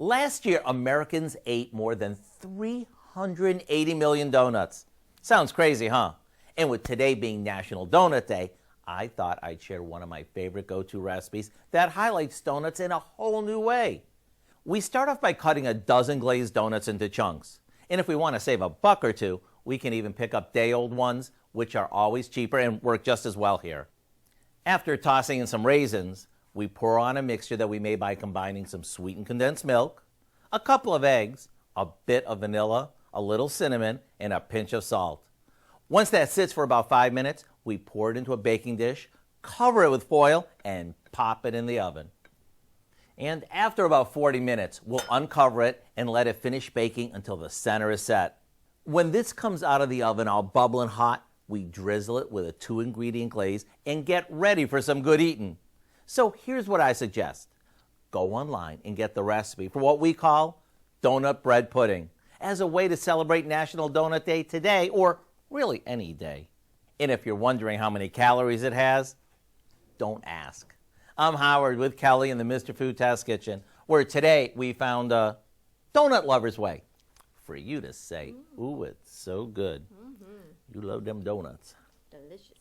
Last year, Americans ate more than 380 million donuts. Sounds crazy, huh? And with today being National Donut Day, I thought I'd share one of my favorite go-to recipes that highlights donuts in a whole new way. We start off by cutting a dozen glazed donuts into chunks. And if we want to save a buck or two, we can even pick up day-old ones, which are always cheaper and work just as well here. After tossing in some raisins, we pour on a mixture that we made by combining some sweetened condensed milk, a couple of eggs, a bit of vanilla, a little cinnamon, and a pinch of salt. Once that sits for about 5 minutes, we pour it into a baking dish, cover it with foil, and pop it in the oven. And after about 40 minutes, we'll uncover it and let it finish baking until the center is set. When this comes out of the oven all bubbling hot, we drizzle it with a 2-ingredient glaze and get ready for some good eating. So here's what I suggest. Go online and get the recipe for what we call donut bread pudding as a way to celebrate National Donut Day today, or really any day. And if you're wondering how many calories it has, don't ask. I'm Howard with Kelly in the Mr. Food Test Kitchen, where today we found a donut lover's way for you to say, ooh, it's so good. You love them donuts. Delicious.